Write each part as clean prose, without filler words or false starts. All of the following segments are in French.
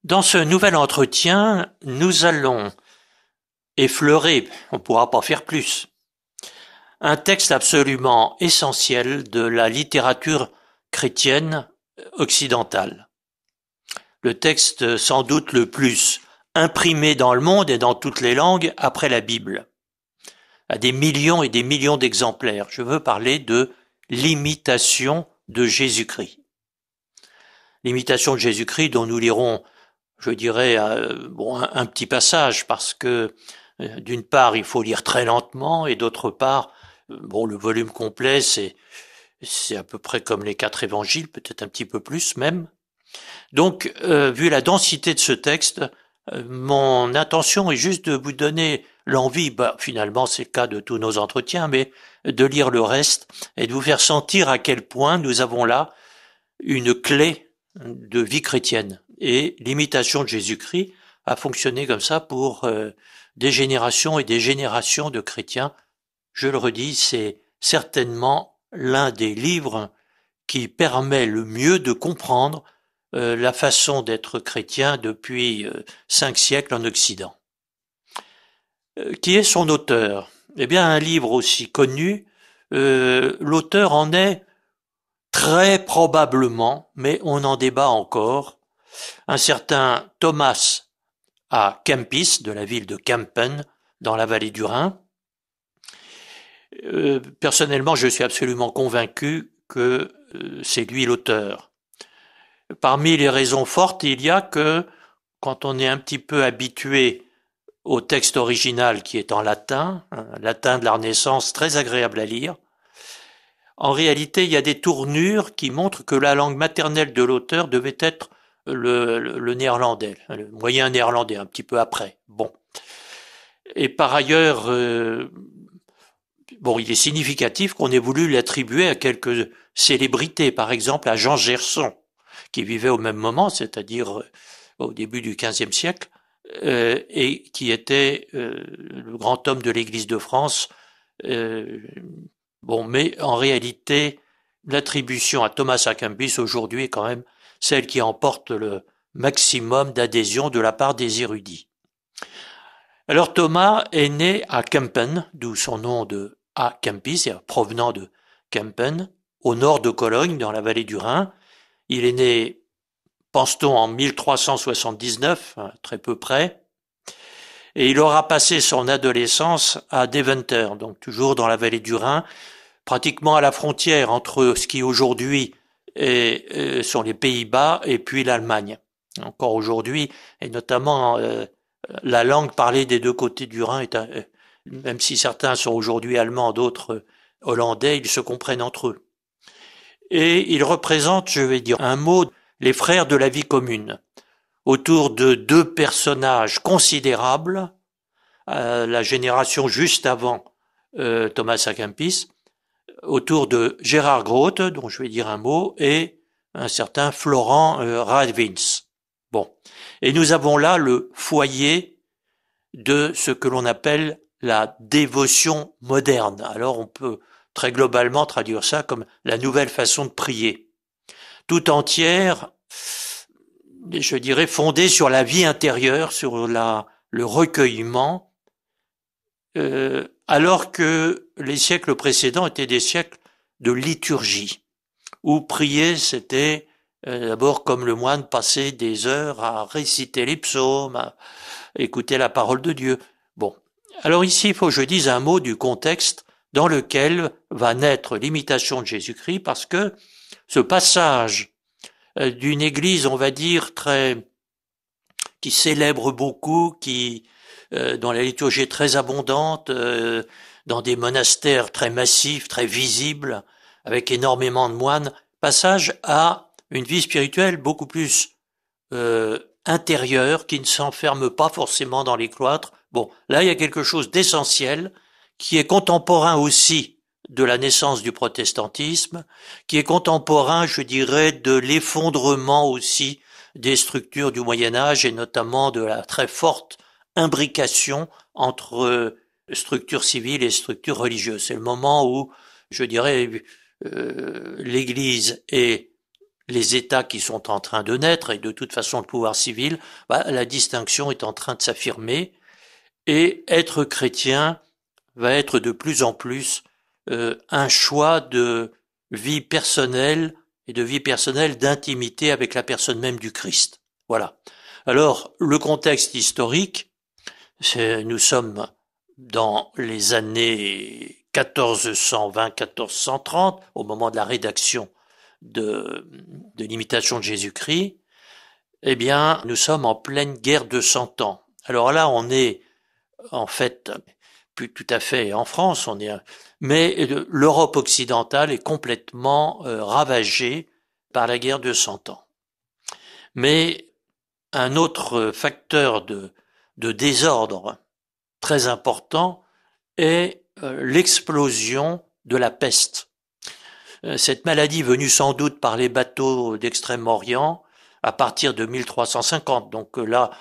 Dans ce nouvel entretien, nous allons effleurer, on ne pourra pas faire plus, un texte absolument essentiel de la littérature chrétienne occidentale. Le texte sans doute le plus imprimé dans le monde et dans toutes les langues après la Bible, à des millions et des millions d'exemplaires. Je veux parler de l'imitation de Jésus-Christ. L'imitation de Jésus-Christ dont nous lirons, je dirais, un petit passage parce que d'une part, il faut lire très lentement et d'autre part, le volume complet, c'est à peu près comme les 4 évangiles, peut-être un petit peu plus même. Donc, vu la densité de ce texte, mon intention est juste de vous donner l'envie, finalement c'est le cas de tous nos entretiens, mais de lire le reste et de vous faire sentir à quel point nous avons là une clé de vie chrétienne. Et l'imitation de Jésus-Christ a fonctionné comme ça pour des générations et des générations de chrétiens. Je le redis, c'est certainement l'un des livres qui permet le mieux de comprendre la façon d'être chrétien depuis 5 siècles en Occident. Qui est son auteur? Eh bien, un livre aussi connu, l'auteur en est très probablement, mais on en débat encore, un certain Thomas à Kempis, de la ville de Kempen, dans la vallée du Rhin. Personnellement, je suis absolument convaincu que c'est lui l'auteur. Parmi les raisons fortes, il y a que, quand on est un petit peu habitué au texte original qui est en latin, latin de la Renaissance, très agréable à lire, en réalité, il y a des tournures qui montrent que la langue maternelle de l'auteur devait être le néerlandais, le moyen néerlandais, un petit peu après. Bon. Et par ailleurs, il est significatif qu'on ait voulu l'attribuer à quelques célébrités, par exemple à Jean Gerson, qui vivait au même moment, c'est-à-dire au début du XVe siècle, et qui était le grand homme de l'Église de France. Mais en réalité, l'attribution à Thomas à Kempis aujourd'hui est quand même celle qui emporte le maximum d'adhésion de la part des érudits. Alors Thomas est né à Kempen, d'où son nom de à Kempis, provenant de Kempen, au nord de Cologne, dans la vallée du Rhin. Il est né, pense-t-on, en 1379, très peu près, et il aura passé son adolescence à Deventer, donc toujours dans la vallée du Rhin, pratiquement à la frontière entre ce qui aujourd'hui sont les Pays-Bas et puis l'Allemagne. Encore aujourd'hui, et notamment la langue parlée des deux côtés du Rhin, même si certains sont aujourd'hui allemands, d'autres hollandais, ils se comprennent entre eux. Et ils représentent, je vais dire un mot, les frères de la vie commune, autour de 2 personnages considérables, la génération juste avant Thomas à Kempis, autour de Gérard Grote, dont je vais dire un mot, et un certain Florent Radwins. Bon. Et nous avons là le foyer de ce que l'on appelle la dévotion moderne. Alors on peut très globalement traduire ça comme la nouvelle façon de prier. Tout entière, je dirais, fondée sur la vie intérieure, sur le recueillement, alors que les siècles précédents étaient des siècles de liturgie, où prier, c'était d'abord comme le moine passer des heures à réciter les psaumes, à écouter la parole de Dieu. Bon, alors ici, il faut que je dise un mot du contexte dans lequel va naître l'imitation de Jésus-Christ, parce que ce passage d'une église, on va dire, qui célèbre beaucoup, dont la liturgie est très abondante, dans des monastères très massifs, très visibles, avec énormément de moines, passage à une vie spirituelle beaucoup plus intérieure, qui ne s'enferme pas forcément dans les cloîtres. Bon, là, il y a quelque chose d'essentiel, qui est contemporain aussi de la naissance du protestantisme, qui est contemporain, je dirais, de l'effondrement aussi des structures du Moyen-Âge, et notamment de la très forte imbrication entre structures civiles et structures religieuses. C'est le moment où, je dirais, l'Église et les États qui sont en train de naître, et de toute façon le pouvoir civil, la distinction est en train de s'affirmer, et être chrétien va être de plus en plus un choix de vie personnelle et de vie personnelle d'intimité avec la personne même du Christ. Voilà. Alors, le contexte historique, nous sommes dans les années 1420-1430, au moment de la rédaction de l'imitation de Jésus-Christ. Eh bien, nous sommes en pleine guerre de 100 ans. Alors là, on est en fait plus tout à fait en France, mais l'Europe occidentale est complètement ravagée par la guerre de 100 ans. Mais un autre facteur de désordre très important est l'explosion de la peste. Cette maladie venue sans doute par les bateaux d'Extrême-Orient à partir de 1350. Donc là,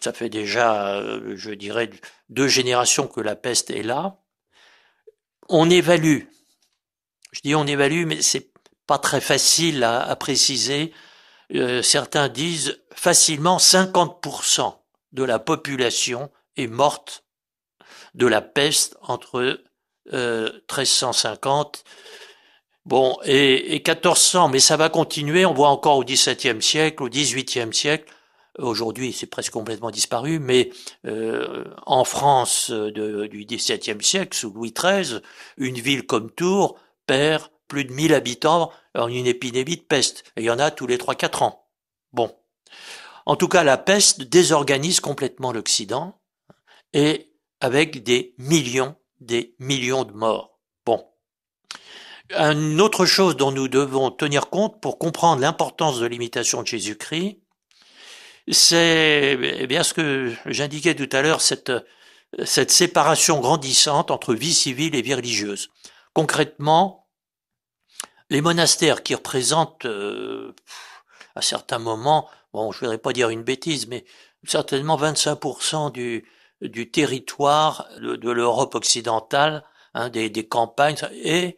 ça fait déjà, je dirais, 2 générations que la peste est là. On évalue, je dis on évalue, mais c'est pas très facile à préciser. Certains disent facilement 50% de la population est morte de la peste entre 1350 et 1400, mais ça va continuer. On voit encore au XVIIe siècle, au XVIIIe siècle. Aujourd'hui, c'est presque complètement disparu, mais en France du XVIIe siècle, sous Louis XIII, une ville comme Tours perd plus de 1000 habitants en une épidémie de peste. Et il y en a tous les 3-4 ans. Bon. En tout cas, la peste désorganise complètement l'Occident, et avec des millions de morts. Bon. Une autre chose dont nous devons tenir compte pour comprendre l'importance de l'imitation de Jésus-Christ, c'est bien ce que j'indiquais tout à l'heure, cette séparation grandissante entre vie civile et vie religieuse. Concrètement, les monastères qui représentent à certains moments, je ne voudrais pas dire une bêtise, mais certainement 25% du territoire de l'Europe occidentale, des campagnes, est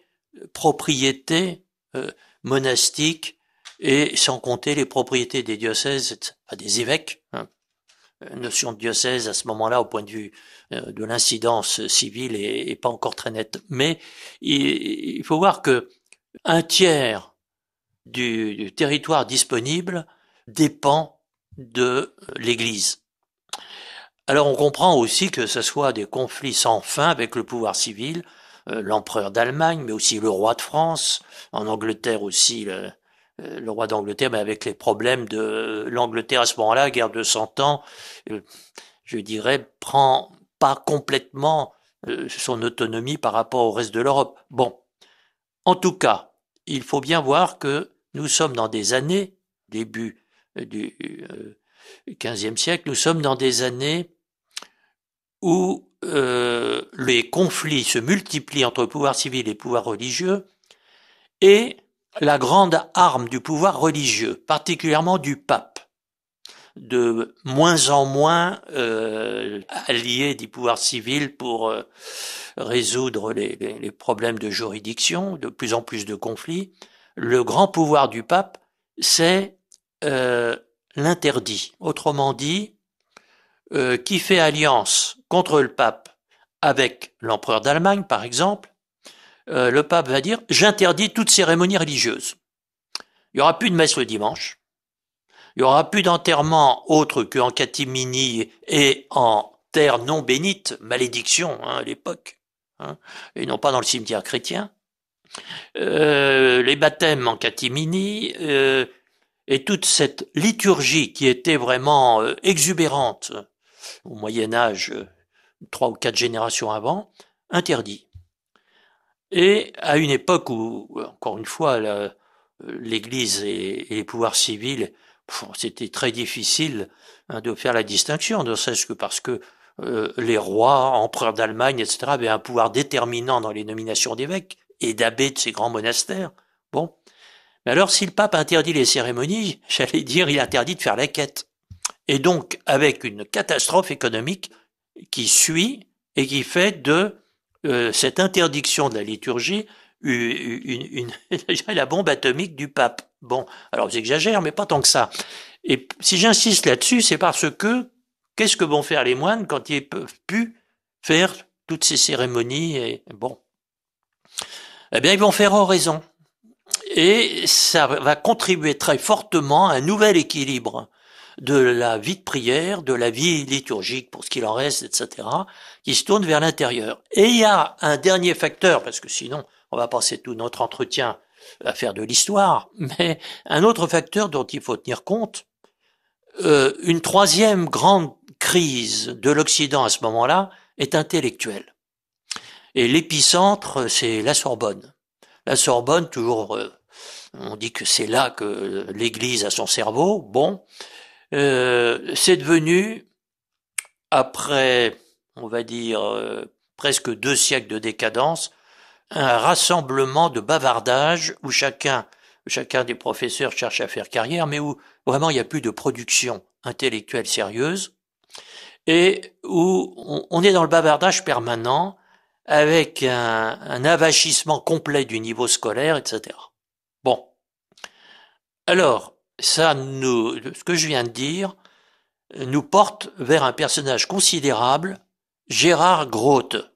propriété monastique, et sans compter les propriétés des diocèses, des évêques. Notion de diocèse à ce moment-là, au point de vue de l'incidence civile, est pas encore très nette. Mais il faut voir que un tiers du territoire disponible dépend de l'Église. Alors on comprend aussi que ce soit des conflits sans fin avec le pouvoir civil, l'empereur d'Allemagne, mais aussi le roi de France, en Angleterre aussi le roi d'Angleterre, mais avec les problèmes de l'Angleterre à ce moment-là, guerre de 100 ans, je dirais, prend pas complètement son autonomie par rapport au reste de l'Europe. Bon, en tout cas, il faut bien voir que nous sommes dans des années, début du XVe siècle, nous sommes dans des années où les conflits se multiplient entre pouvoir civil et pouvoir religieux, et la grande arme du pouvoir religieux, particulièrement du pape, de moins en moins allié du pouvoir civil pour résoudre les problèmes de juridiction, de plus en plus de conflits. Le grand pouvoir du pape, c'est l'interdit. Autrement dit, qui fait alliance contre le pape avec l'empereur d'Allemagne, par exemple, le pape va dire « j'interdis toute cérémonie religieuse ». Il n'y aura plus de messe le dimanche, il n'y aura plus d'enterrement autre qu'en catimini et en terre non bénite, malédiction à l'époque, et non pas dans le cimetière chrétien. Les baptêmes en catimini, et toute cette liturgie qui était vraiment exubérante au Moyen-Âge, 3 ou 4 générations avant, interdit. Et à une époque où, encore une fois, l'Église et les pouvoirs civils, c'était très difficile de faire la distinction, ne serait-ce que parce que les rois, empereurs d'Allemagne, etc., avaient un pouvoir déterminant dans les nominations d'évêques et d'abbés de ces grands monastères. Bon. Mais alors, si le pape interdit les cérémonies, j'allais dire, il interdit de faire la quête. Et donc, avec une catastrophe économique qui suit et qui fait de cette interdiction de la liturgie la bombe atomique du pape. Bon, alors j'exagère, mais pas tant que ça. Et si j'insiste là-dessus, c'est parce que qu'est-ce que vont faire les moines quand ils peuvent plus faire toutes ces cérémonies et bon. Eh bien, ils vont faire oraison. Et ça va contribuer très fortement à un nouvel équilibre de la vie de prière, de la vie liturgique pour ce qu'il en reste, etc., qui se tourne vers l'intérieur. Et il y a un dernier facteur, parce que sinon on va passer tout notre entretien à faire de l'histoire, mais un autre facteur dont il faut tenir compte, une troisième grande crise de l'Occident à ce moment-là est intellectuelle. Et l'épicentre, c'est la Sorbonne. La Sorbonne, toujours, on dit que c'est là que l'Église a son cerveau. Bon, c'est devenu, après, on va dire, presque 2 siècles de décadence, un rassemblement de bavardage où chacun des professeurs cherche à faire carrière, mais où vraiment il n'y a plus de production intellectuelle sérieuse, et où on est dans le bavardage permanent, avec un avachissement complet du niveau scolaire, etc. Bon. Alors, ce que je viens de dire, nous porte vers un personnage considérable, Gérard Grote.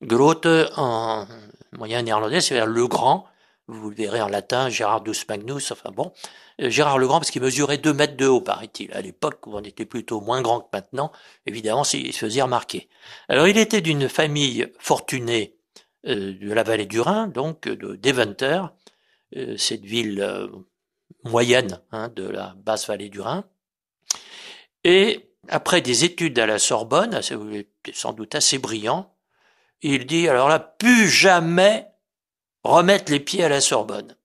Grote, en moyen néerlandais, c'est le grand. Vous le verrez en latin, Gerardus Magnus, enfin bon. Gérard le Grand, parce qu'il mesurait 2 mètres de haut, paraît-il. À l'époque, où on était plutôt moins grand que maintenant, évidemment, il se faisait remarquer. Alors, il était d'une famille fortunée de la vallée du Rhin, donc de Deventer, cette ville moyenne de la basse vallée du Rhin. Et après des études à la Sorbonne, sans doute assez brillant, il dit, alors là, plus jamais remettre les pieds à la Sorbonne.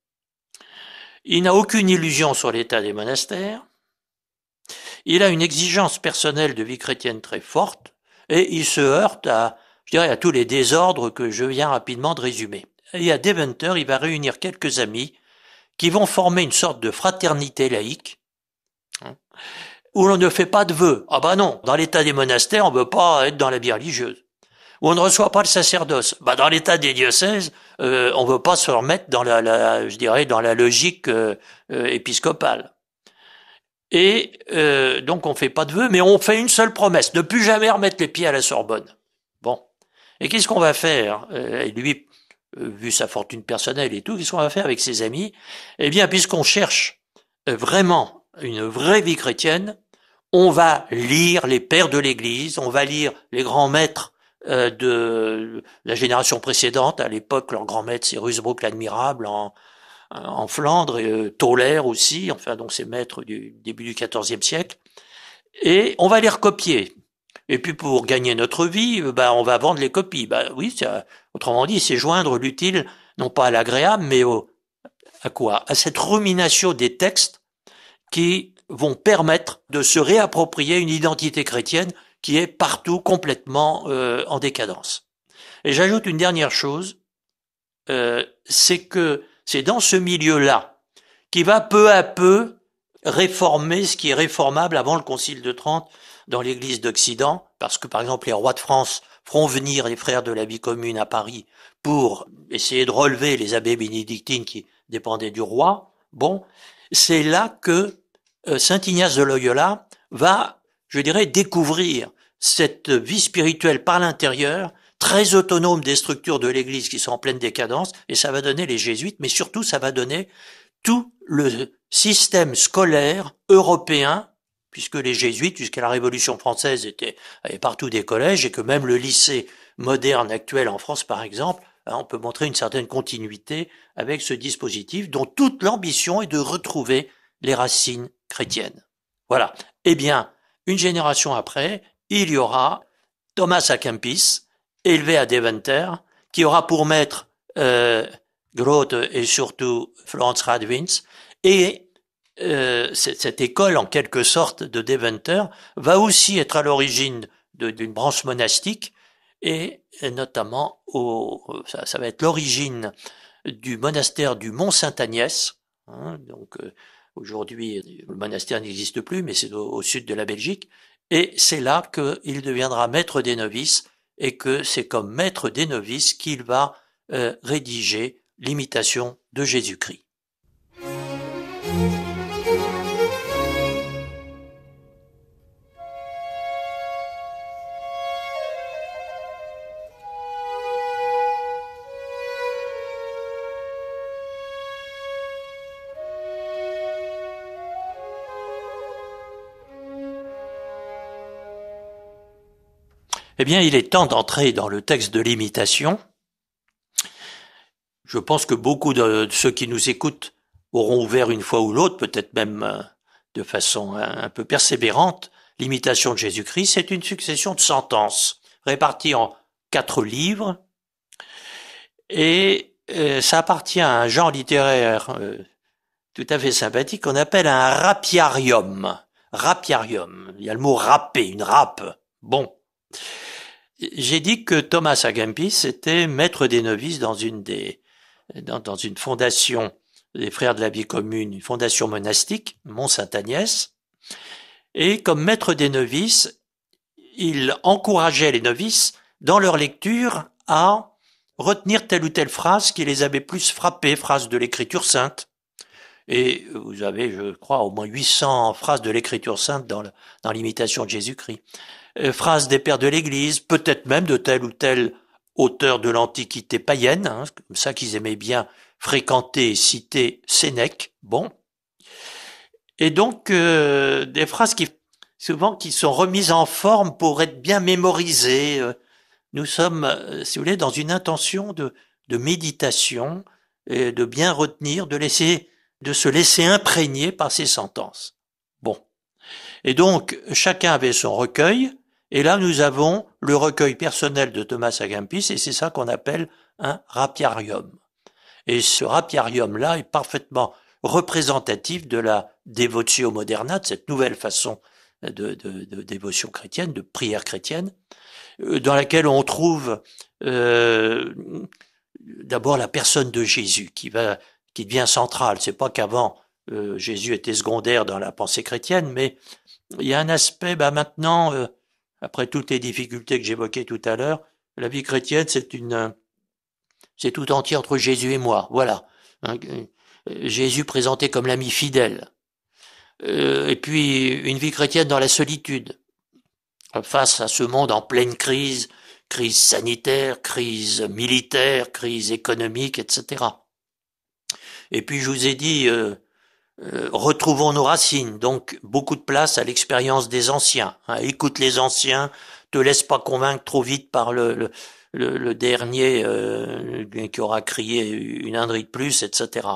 Il n'a aucune illusion sur l'état des monastères. Il a une exigence personnelle de vie chrétienne très forte et il se heurte à tous les désordres que je viens rapidement de résumer. Et à Deventer, il va réunir quelques amis qui vont former une sorte de fraternité laïque où l'on ne fait pas de vœux. Ah bah non, dans l'état des monastères, on ne veut pas être dans la vie religieuse. Où on ne reçoit pas le sacerdoce. Bah dans l'état des diocèses, on veut pas se remettre dans dans la logique épiscopale. Et donc on fait pas de vœux, mais on fait une seule promesse, ne plus jamais remettre les pieds à la Sorbonne. Bon. Et qu'est-ce qu'on va faire et lui, vu sa fortune personnelle et tout, qu'est-ce qu'on va faire avec ses amis? Eh bien, puisqu'on cherche vraiment une vraie vie chrétienne, on va lire les pères de l'Église, on va lire les grands maîtres de la génération précédente. À l'époque, leur grand maître, c'est Rusbrook l'Admirable en Flandre, et Tauler aussi, enfin donc ces maîtres du début du XIVe siècle. Et on va les recopier. Et puis pour gagner notre vie, on va vendre les copies. Oui, autrement dit, c'est joindre l'utile, non pas à l'agréable, mais à quoi? À cette rumination des textes qui vont permettre de se réapproprier une identité chrétienne qui est partout complètement en décadence. Et j'ajoute une dernière chose, c'est que c'est dans ce milieu-là qui va peu à peu réformer ce qui est réformable avant le Concile de Trente dans l'Église d'Occident, parce que par exemple les rois de France feront venir les frères de la vie commune à Paris pour essayer de relever les abbés bénédictines qui dépendaient du roi. Bon, c'est là que Saint Ignace de Loyola va, je dirais, découvrir cette vie spirituelle par l'intérieur, très autonome des structures de l'Église qui sont en pleine décadence, et ça va donner les jésuites, mais surtout ça va donner tout le système scolaire européen, puisque les jésuites, jusqu'à la Révolution française, avaient partout des collèges, et que même le lycée moderne actuel en France, par exemple, on peut montrer une certaine continuité avec ce dispositif, dont toute l'ambition est de retrouver les racines chrétiennes. Voilà. Eh bien, une génération après, il y aura Thomas à Kempis, élevé à Deventer, qui aura pour maître Grote et surtout Florence Radwins, et cette école, en quelque sorte, de Deventer, va aussi être à l'origine d'une branche monastique, et notamment, ça va être l'origine du monastère du Mont-Sainte-Agnès, donc aujourd'hui, le monastère n'existe plus, mais c'est au sud de la Belgique, et c'est là qu'il deviendra maître des novices, et que c'est comme maître des novices qu'il va rédiger l'imitation de Jésus-Christ. Eh bien, il est temps d'entrer dans le texte de l'imitation. Je pense que beaucoup de ceux qui nous écoutent auront ouvert une fois ou l'autre, peut-être même de façon un peu persévérante, l'imitation de Jésus-Christ. C'est une succession de sentences réparties en 4 livres, et ça appartient à un genre littéraire tout à fait sympathique qu'on appelle un rapiarium. Rapiarium. Il y a le mot râper, une râpe. Bon. J'ai dit que Thomas à Kempis était maître des novices dans une fondation des Frères de la Vie commune, une fondation monastique, Mont-Sainte-Agnès. Et comme maître des novices, il encourageait les novices dans leur lecture à retenir telle ou telle phrase qui les avait plus frappés, phrase de l'Écriture sainte. Et vous avez, je crois, au moins 800 phrases de l'Écriture sainte dans l'imitation de Jésus-Christ. Phrases des pères de l'Église, peut-être même de tel ou tel auteur de l'Antiquité païenne, hein, comme ça qu'ils aimaient bien fréquenter et citer Sénèque. Bon. Et donc, des phrases qui sont remises en forme pour être bien mémorisées. Nous sommes, si vous voulez, dans une intention de méditation, et de bien retenir, de se laisser imprégner par ces sentences. Bon. Et donc, chacun avait son recueil, et là, nous avons le recueil personnel de Thomas à Kempis, et c'est ça qu'on appelle un rapiarium. Et ce rapiarium-là est parfaitement représentatif de la Devotio Moderna, de cette nouvelle façon de dévotion chrétienne, de prière chrétienne, dans laquelle on trouve d'abord la personne de Jésus qui devient centrale. C'est pas qu'avant Jésus était secondaire dans la pensée chrétienne, mais il y a un aspect, maintenant, après toutes les difficultés que j'évoquais tout à l'heure, la vie chrétienne, c'est tout entier entre Jésus et moi. Voilà. Jésus présenté comme l'ami fidèle. Et puis, une vie chrétienne dans la solitude. Face à ce monde en pleine crise sanitaire, crise militaire, crise économique, etc. Et puis, je vous ai dit, retrouvons nos racines, donc beaucoup de place à l'expérience des anciens. Écoute les anciens, te laisse pas convaincre trop vite par le dernier qui aura crié une ânerie de plus, etc.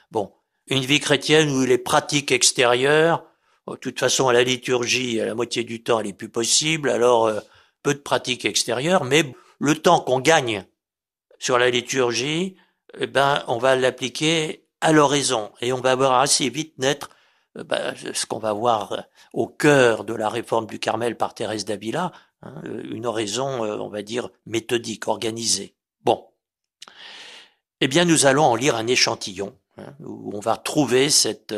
Bon, une vie chrétienne où les pratiques extérieures, de toute façon à la liturgie, à la moitié du temps, elle est plus possible, alors peu de pratiques extérieures, mais le temps qu'on gagne sur la liturgie, on va l'appliquer à l'oraison, et on va voir assez vite naître ce qu'on va voir au cœur de la réforme du Carmel par Thérèse d'Avila, une oraison, on va dire, méthodique, organisée. Bon. Eh bien, nous allons en lire un échantillon, où on va trouver cet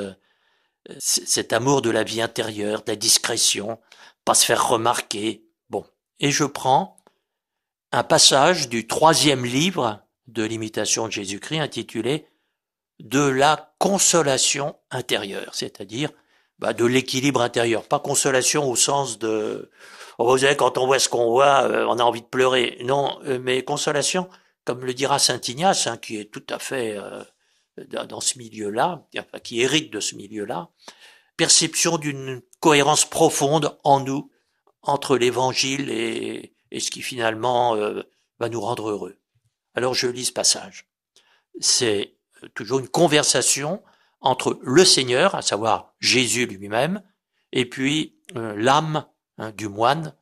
amour de la vie intérieure, de la discrétion, pas se faire remarquer. Bon. Et je prends un passage du 3e livre de l'imitation de Jésus-Christ intitulé de la consolation intérieure, c'est-à-dire de l'équilibre intérieur. Pas consolation au sens de vous savez, quand on voit ce qu'on voit, on a envie de pleurer. Non, mais consolation, comme le dira saint Ignace, qui est tout à fait dans ce milieu-là, qui hérite de ce milieu-là, perception d'une cohérence profonde en nous entre l'évangile et ce qui finalement va nous rendre heureux. Alors je lis ce passage. C'est toujours une conversation entre le Seigneur, à savoir Jésus lui-même, et puis l'âme du moine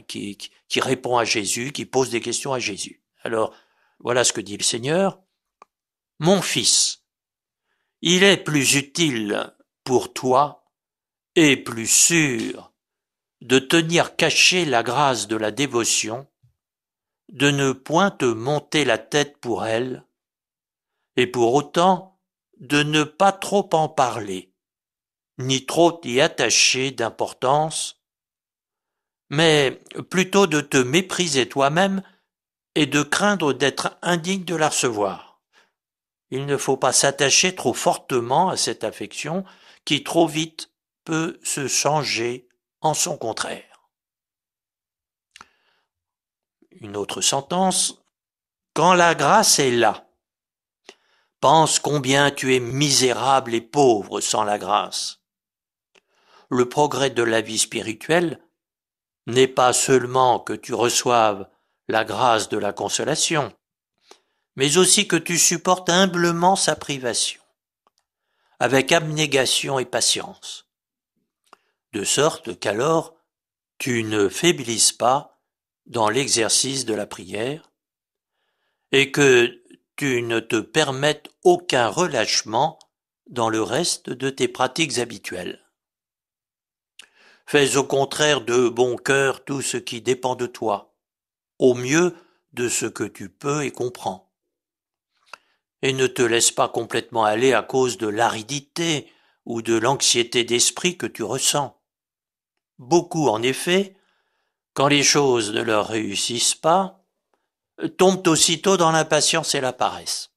qui répond à Jésus, qui pose des questions à Jésus. Alors, voilà ce que dit le Seigneur. « Mon fils, il est plus utile pour toi et plus sûr de tenir cachée la grâce de la dévotion, de ne point te monter la tête pour elle, et pour autant de ne pas trop en parler, ni trop y attacher d'importance, mais plutôt de te mépriser toi-même et de craindre d'être indigne de la recevoir. Il ne faut pas s'attacher trop fortement à cette affection qui trop vite peut se changer en son contraire. » Une autre sentence. « Quand la grâce est là, pense combien tu es misérable et pauvre sans la grâce. Le progrès de la vie spirituelle n'est pas seulement que tu reçoives la grâce de la consolation, mais aussi que tu supportes humblement sa privation, avec abnégation et patience, de sorte qu'alors tu ne faiblisses pas dans l'exercice de la prière, et que tu ne te permettes aucun relâchement dans le reste de tes pratiques habituelles. Fais au contraire de bon cœur tout ce qui dépend de toi, au mieux de ce que tu peux et comprends. Et ne te laisse pas complètement aller à cause de l'aridité ou de l'anxiété d'esprit que tu ressens. Beaucoup, en effet, quand les choses ne leur réussissent pas, tombent aussitôt dans l'impatience et la paresse.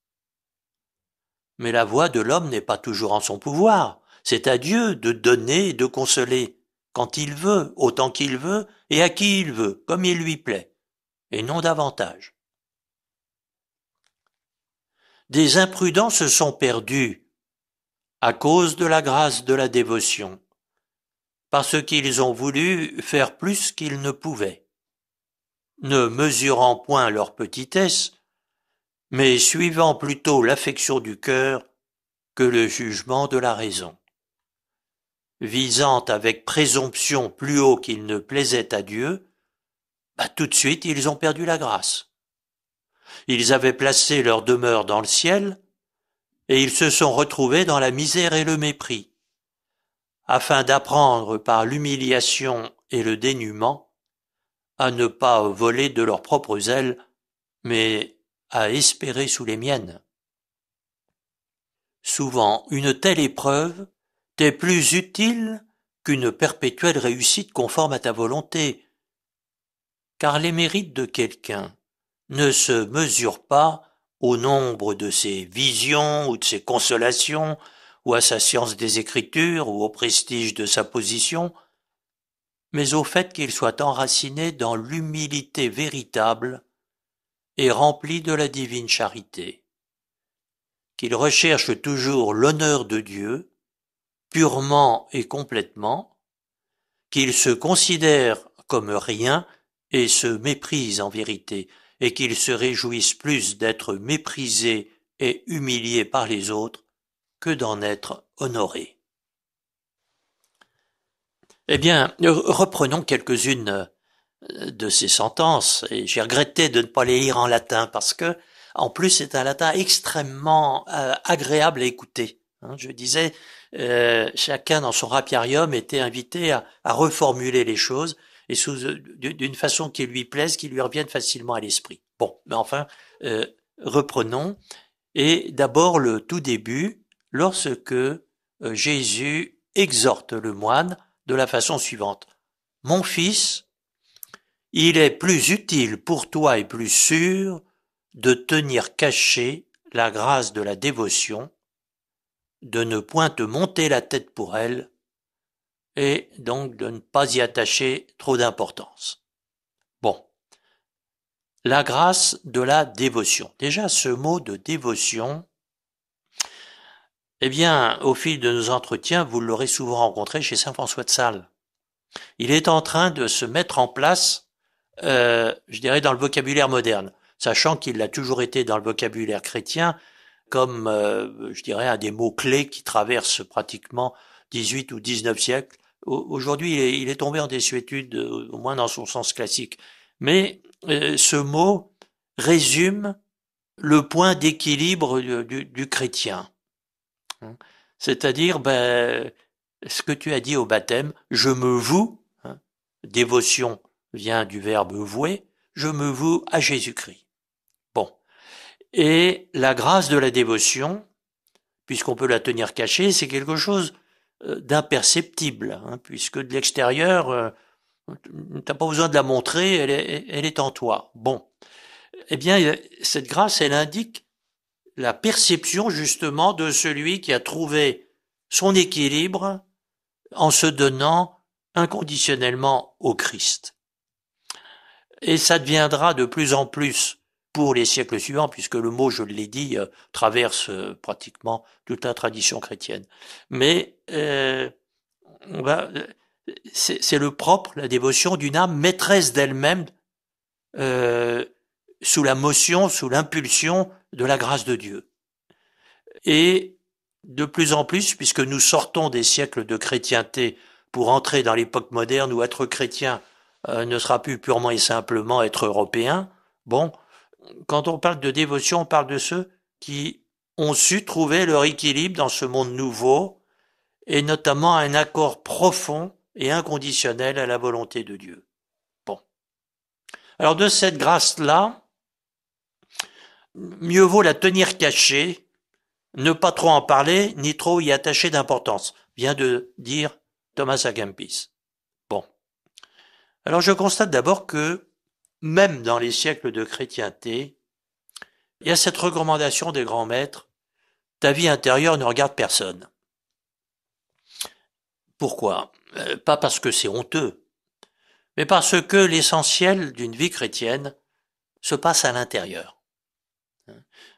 Mais la voix de l'homme n'est pas toujours en son pouvoir. C'est à Dieu de donner et de consoler, quand il veut, autant qu'il veut, et à qui il veut, comme il lui plaît, et non davantage. Des imprudents se sont perdus à cause de la grâce de la dévotion, parce qu'ils ont voulu faire plus qu'ils ne pouvaient, ne mesurant point leur petitesse, mais suivant plutôt l'affection du cœur que le jugement de la raison. Visant avec présomption plus haut qu'il ne plaisait à Dieu, tout de suite ils ont perdu la grâce. Ils avaient placé leur demeure dans le ciel, et ils se sont retrouvés dans la misère et le mépris, afin d'apprendre par l'humiliation et le dénuement à ne pas voler de leurs propres ailes, mais à espérer sous les miennes. Souvent, une telle épreuve t'est plus utile qu'une perpétuelle réussite conforme à ta volonté, car les mérites de quelqu'un ne se mesurent pas au nombre de ses visions ou de ses consolations, ou à sa science des Écritures, ou au prestige de sa position, mais au fait qu'il soit enraciné dans l'humilité véritable et rempli de la divine charité, qu'il recherche toujours l'honneur de Dieu, purement et complètement, qu'il se considère comme rien et se méprise en vérité, et qu'il se réjouisse plus d'être méprisé et humilié par les autres que d'en être honoré. Eh bien, reprenons quelques-unes de ces sentences, et j'ai regretté de ne pas les lire en latin, parce que, en plus, c'est un latin extrêmement agréable à écouter. Je disais, chacun dans son rapiarium était invité à reformuler les choses, et d'une façon qui lui plaise, qui lui revienne facilement à l'esprit. Bon, mais enfin, reprenons. Et d'abord le tout début, lorsque Jésus exhorte le moine de la façon suivante. Mon fils, il est plus utile pour toi et plus sûr de tenir caché la grâce de la dévotion, de ne point te monter la tête pour elle, et donc de ne pas y attacher trop d'importance. Bon. La grâce de la dévotion. Déjà, ce mot de dévotion, eh bien, au fil de nos entretiens, vous l'aurez souvent rencontré chez saint François de Sales. Il est en train de se mettre en place, je dirais, dans le vocabulaire moderne, sachant qu'il a toujours été dans le vocabulaire chrétien comme, je dirais, un des mots-clés qui traversent pratiquement 18 ou 19 siècles. Aujourd'hui, il est tombé en désuétude, au moins dans son sens classique. Mais ce mot résume le point d'équilibre du chrétien. C'est-à-dire, ce que tu as dit au baptême, je me voue, dévotion vient du verbe vouer, je me voue à Jésus-Christ. Bon. Et la grâce de la dévotion, puisqu'on peut la tenir cachée, c'est quelque chose d'imperceptible, puisque de l'extérieur, t'as pas besoin de la montrer, elle est en toi. Bon. Eh bien, cette grâce, elle indique la perception, justement, de celui qui a trouvé son équilibre en se donnant inconditionnellement au Christ. Et ça deviendra de plus en plus pour les siècles suivants, puisque le mot, je l'ai dit, traverse pratiquement toute la tradition chrétienne. Mais c'est le propre, la dévotion d'une âme maîtresse d'elle-même, euh, sous la motion, sous l'impulsion de la grâce de Dieu. Et de plus en plus, puisque nous sortons des siècles de chrétienté pour entrer dans l'époque moderne où être chrétien ne sera plus purement et simplement être européen, bon, quand on parle de dévotion, on parle de ceux qui ont su trouver leur équilibre dans ce monde nouveau, et notamment un accord profond et inconditionnel à la volonté de Dieu. Bon. Alors de cette grâce-là, mieux vaut la tenir cachée, ne pas trop en parler, ni trop y attacher d'importance, vient de dire Thomas à Kempis. Bon. Alors je constate d'abord que, même dans les siècles de chrétienté, il y a cette recommandation des grands maîtres, ta vie intérieure ne regarde personne. Pourquoi? Pas parce que c'est honteux, mais parce que l'essentiel d'une vie chrétienne se passe à l'intérieur.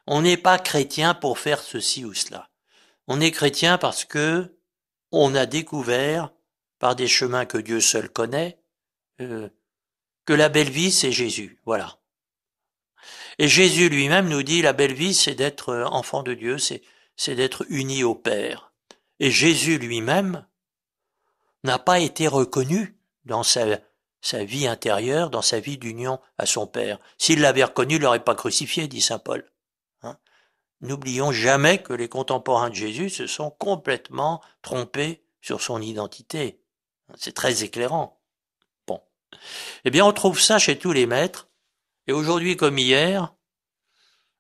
On n'est pas chrétien pour faire ceci ou cela. On est chrétien parce que on a découvert, par des chemins que Dieu seul connaît, que la belle vie, c'est Jésus. Voilà. Et Jésus lui-même nous dit, la belle vie, c'est d'être enfant de Dieu, c'est d'être uni au Père. Et Jésus lui-même n'a pas été reconnu dans sa vie intérieure, dans sa vie d'union à son Père. S'il l'avait reconnu, il l'aurait pas crucifié, dit saint Paul. Hein? N'oublions jamais que les contemporains de Jésus se sont complètement trompés sur son identité. C'est très éclairant. Bon. Eh bien, on trouve ça chez tous les maîtres. Et aujourd'hui comme hier,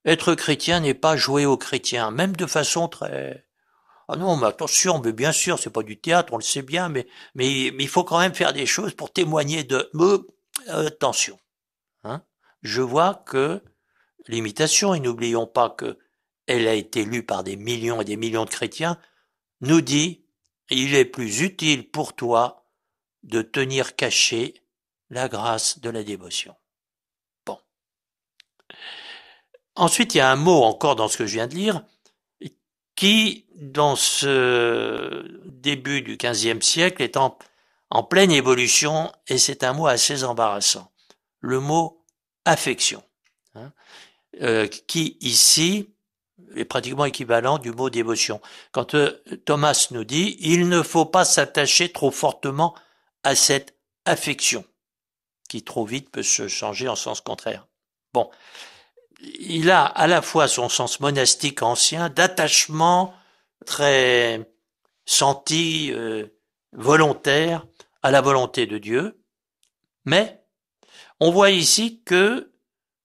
être chrétien n'est pas jouer aux chrétiens, même de façon très... Ah non, mais attention, mais bien sûr, c'est pas du théâtre, on le sait bien, mais il faut quand même faire des choses pour témoigner de... attention. Hein, je vois que l'imitation, et n'oublions pas que elle a été lue par des millions et des millions de chrétiens, nous dit, il est plus utile pour toi de tenir caché la grâce de la dévotion. Bon. Ensuite, il y a un mot encore dans ce que je viens de lire, qui, dans ce début du XVe siècle, est en pleine évolution, et c'est un mot assez embarrassant. Le mot affection, hein, qui ici est pratiquement équivalent du mot dévotion. Quand Thomas nous dit, il ne faut pas s'attacher trop fortement à cette affection, qui trop vite peut se changer en sens contraire. Bon. Il a à la fois son sens monastique ancien, d'attachement très senti, volontaire à la volonté de Dieu, mais on voit ici que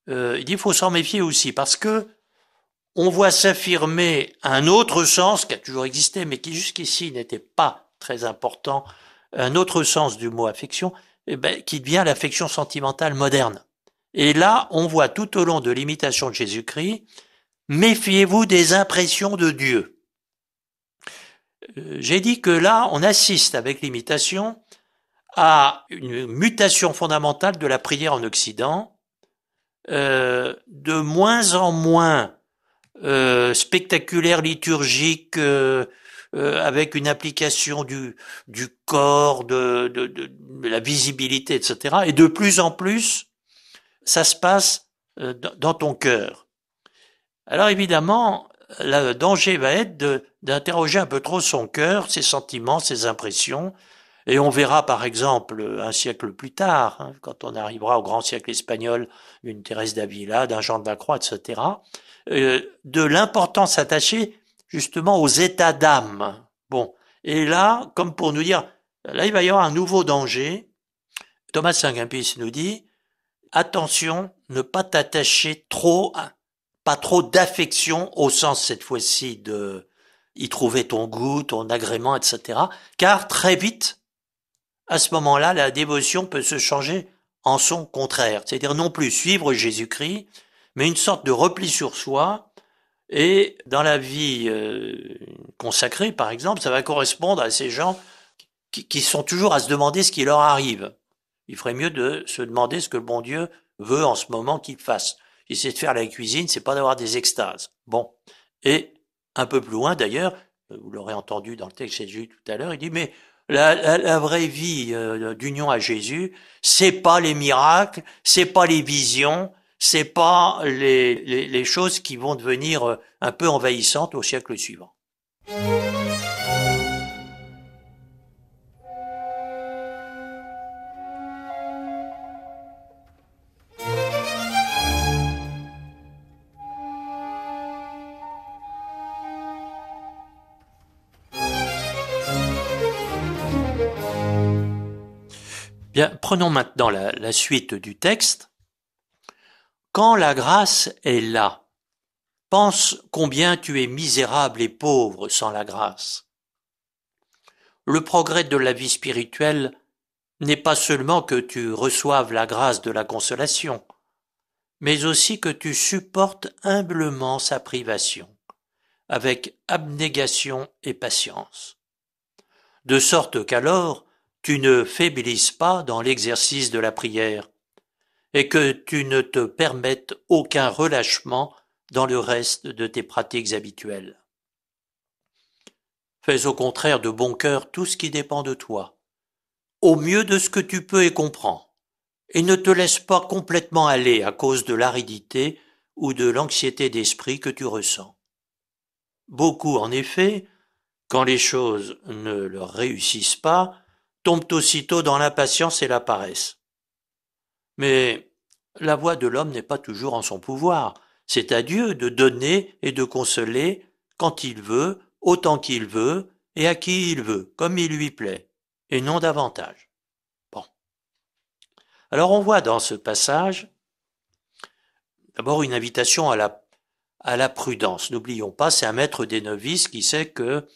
il faut s'en méfier aussi, parce que on voit s'affirmer un autre sens qui a toujours existé, mais qui jusqu'ici n'était pas très important, un autre sens du mot affection, qui devient l'affection sentimentale moderne. Et là, on voit tout au long de l'imitation de Jésus-Christ, méfiez-vous des impressions de Dieu. J'ai dit que là, on assiste avec l'imitation à une mutation fondamentale de la prière en Occident, de moins en moins spectaculaire, liturgique, avec une application du corps, de la visibilité, etc. Et de plus en plus, ça se passe dans ton cœur. Alors évidemment, le danger va être d'interroger un peu trop son cœur, ses sentiments, ses impressions, et on verra par exemple un siècle plus tard, hein, quand on arrivera au grand siècle espagnol, une Thérèse d'Avila, d'un Jean de la Croix, etc., de l'importance attachée justement aux états d'âme. Bon, et là, comme pour nous dire, là il va y avoir un nouveau danger. Thomas à Kempis nous dit, attention, ne pas t'attacher trop, pas trop d'affection au sens cette fois-ci de y trouver ton goût, ton agrément, etc. Car très vite, à ce moment-là, la dévotion peut se changer en son contraire. C'est-à-dire non plus suivre Jésus-Christ, mais une sorte de repli sur soi. Et dans la vie consacrée, par exemple, ça va correspondre à ces gens qui sont toujours à se demander ce qui leur arrive. Il ferait mieux de se demander ce que le bon Dieu veut en ce moment qu'il fasse. Si c'est de faire la cuisine, c'est pas d'avoir des extases. Bon. Et un peu plus loin d'ailleurs, vous l'aurez entendu dans le texte de Jésus tout à l'heure, il dit, mais La vraie vie d'union à Jésus, c'est pas les miracles, c'est pas les visions, c'est pas les choses qui vont devenir un peu envahissantes au siècle suivant. Bien, prenons maintenant la suite du texte. Quand la grâce est là, pense combien tu es misérable et pauvre sans la grâce. Le progrès de la vie spirituelle n'est pas seulement que tu reçoives la grâce de la consolation, mais aussi que tu supportes humblement sa privation, avec abnégation et patience. De sorte qu'alors, tu ne faiblisses pas dans l'exercice de la prière, et que tu ne te permettes aucun relâchement dans le reste de tes pratiques habituelles. Fais au contraire de bon cœur tout ce qui dépend de toi, au mieux de ce que tu peux et comprends, et ne te laisse pas complètement aller à cause de l'aridité ou de l'anxiété d'esprit que tu ressens. Beaucoup, en effet, quand les choses ne leur réussissent pas, tombent aussitôt dans l'impatience et la paresse. Mais la voix de l'homme n'est pas toujours en son pouvoir. C'est à Dieu de donner et de consoler quand il veut, autant qu'il veut, et à qui il veut, comme il lui plaît, et non davantage. Bon. Alors on voit dans ce passage d'abord une invitation à la prudence. N'oublions pas, c'est un maître des novices qui sait que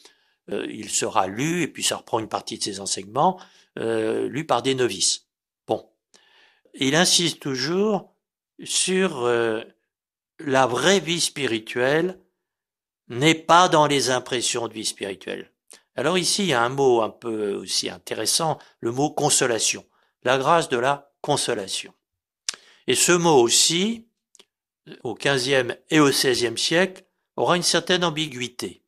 il sera lu, et puis ça reprend une partie de ses enseignements, lu par des novices. Bon. Il insiste toujours sur la vraie vie spirituelle n'est pas dans les impressions de vie spirituelle. Alors ici, il y a un mot un peu aussi intéressant, le mot consolation. La grâce de la consolation. Et ce mot aussi, au XVe et au XVIe siècle, aura une certaine ambiguïté.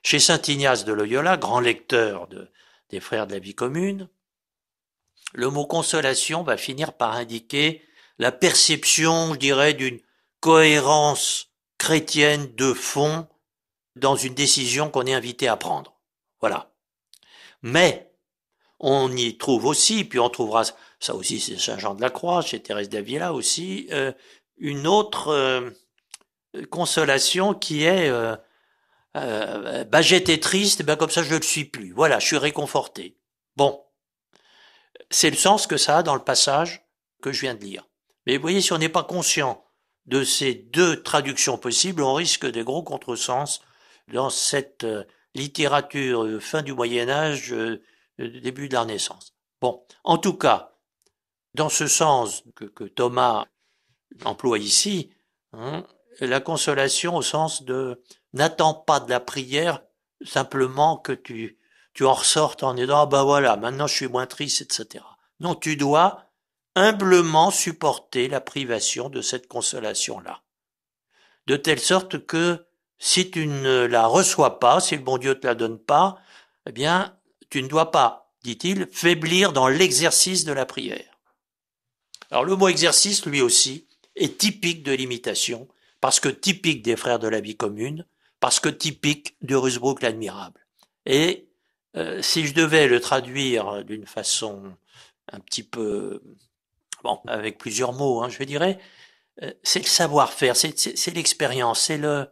Chez saint Ignace de Loyola, grand lecteur des Frères de la vie commune, le mot consolation va finir par indiquer la perception, je dirais, d'une cohérence chrétienne de fond dans une décision qu'on est invité à prendre. Voilà. Mais on y trouve aussi, puis on trouvera ça aussi chez Saint Jean de la Croix, chez Thérèse d'Avila aussi, une autre consolation qui est j'étais triste, ben comme ça je ne le suis plus. Voilà, je suis réconforté. Bon, c'est le sens que ça a dans le passage que je viens de lire. Mais vous voyez, si on n'est pas conscient de ces deux traductions possibles, on risque des gros contresens dans cette littérature fin du Moyen-Âge, début de la Renaissance. Bon, en tout cas, dans ce sens que Thomas emploie ici, hein, la consolation au sens de n'attends pas de la prière simplement que tu en ressortes en disant ah ben voilà, maintenant je suis moins triste, etc. Non, tu dois humblement supporter la privation de cette consolation-là. De telle sorte que si tu ne la reçois pas, si le bon Dieu te la donne pas, eh bien, tu ne dois pas, dit-il, faiblir dans l'exercice de la prière. Alors le mot exercice, lui aussi, est typique de l'imitation, parce que typique des Frères de la vie commune, parce que typique de Rusbrook l'Admirable. Et si je devais le traduire d'une façon un petit peu, bon, avec plusieurs mots, hein, je dirais, c'est le savoir-faire, c'est l'expérience, c'est le,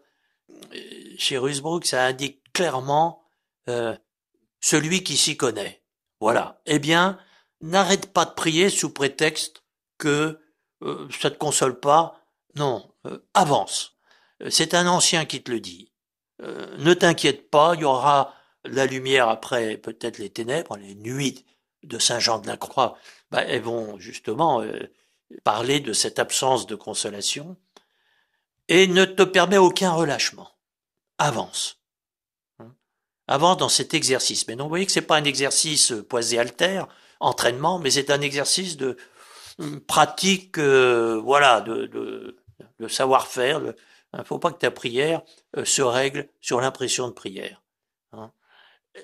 chez Rusbrook, ça indique clairement celui qui s'y connaît. Voilà. Eh bien, n'arrête pas de prier sous prétexte que ça te console pas. Non, avance. C'est un ancien qui te le dit. Ne t'inquiète pas, il y aura la lumière après peut-être les ténèbres, les nuits de Saint Jean de la Croix. Ben, elles vont justement parler de cette absence de consolation et ne te permet aucun relâchement. Avance. Avance dans cet exercice. Mais donc, vous voyez que c'est pas un exercice poisé alter, entraînement, mais c'est un exercice de pratique, voilà, de savoir-faire. Il ne faut pas que ta prière se règle sur l'impression de prière. Hein.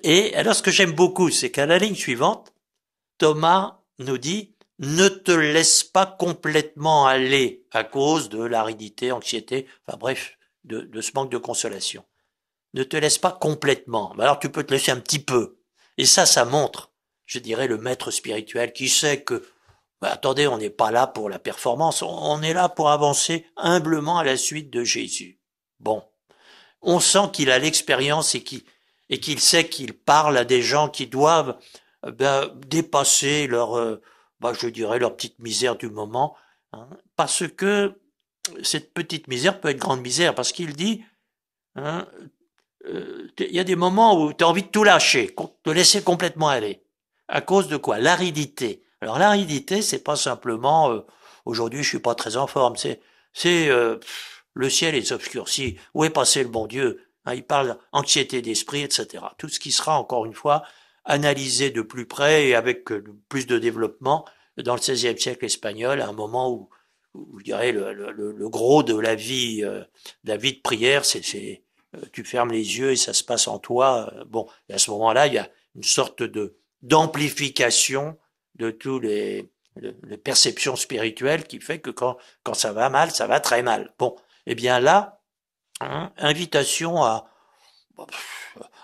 Et alors ce que j'aime beaucoup, c'est qu'à la ligne suivante, Thomas nous dit ne te laisse pas complètement aller à cause de l'aridité, anxiété, enfin bref, de ce manque de consolation. Ne te laisse pas complètement. Alors tu peux te laisser un petit peu. Et ça montre, je dirais, le maître spirituel qui sait que, attendez, on n'est pas là pour la performance, on est là pour avancer humblement à la suite de Jésus. Bon. On sent qu'il a l'expérience et qu'il sait qu'il parle à des gens qui doivent dépasser leur, je dirais, leur petite misère du moment, hein, parce que cette petite misère peut être grande misère, parce qu'il dit, hein, il y a des moments où tu as envie de tout lâcher, de laisser complètement aller. À cause de quoi? L'aridité. Alors l'aridité, c'est pas simplement aujourd'hui je suis pas très en forme, c'est le ciel est obscurci. Où est passé le bon Dieu? Hein, il parle anxiété d'esprit, etc. Tout ce qui sera encore une fois analysé de plus près et avec plus de développement dans le XVIe siècle espagnol, à un moment où je dirais le gros de la vie de prière, c'est tu fermes les yeux et ça se passe en toi. Bon, et à ce moment-là, il y a une sorte de d'amplification de tous les perceptions spirituelles qui fait que quand ça va mal, ça va très mal. Bon, eh bien là, hein, invitation à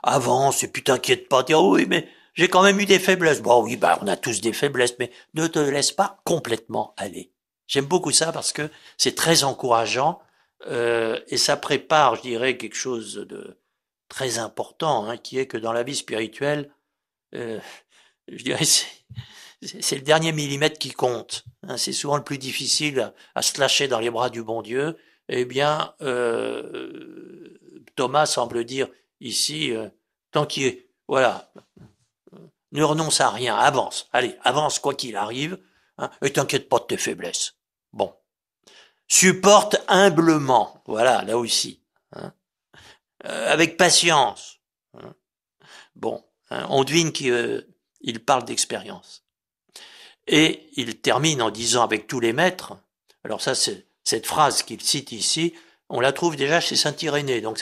avance et puis t'inquiète pas, dire oui, mais j'ai quand même eu des faiblesses. Bon oui, on a tous des faiblesses, mais ne te laisse pas complètement aller. J'aime beaucoup ça parce que c'est très encourageant et ça prépare, je dirais, quelque chose de très important, hein, qui est que dans la vie spirituelle, euh, je dirais, c'est le dernier millimètre qui compte. Hein, c'est souvent le plus difficile à se lâcher dans les bras du bon Dieu. Eh bien, Thomas semble dire ici, tant qu'il est, voilà, ne renonce à rien, avance. Allez, avance quoi qu'il arrive, hein, et t'inquiète pas de tes faiblesses. Bon. Supporte humblement, voilà, là aussi, hein, avec patience. Hein. Bon, hein, on devine qu'il parle d'expérience. Et il termine en disant avec tous les maîtres, alors ça, c'est cette phrase qu'il cite ici, on la trouve déjà chez Saint-Irénée, donc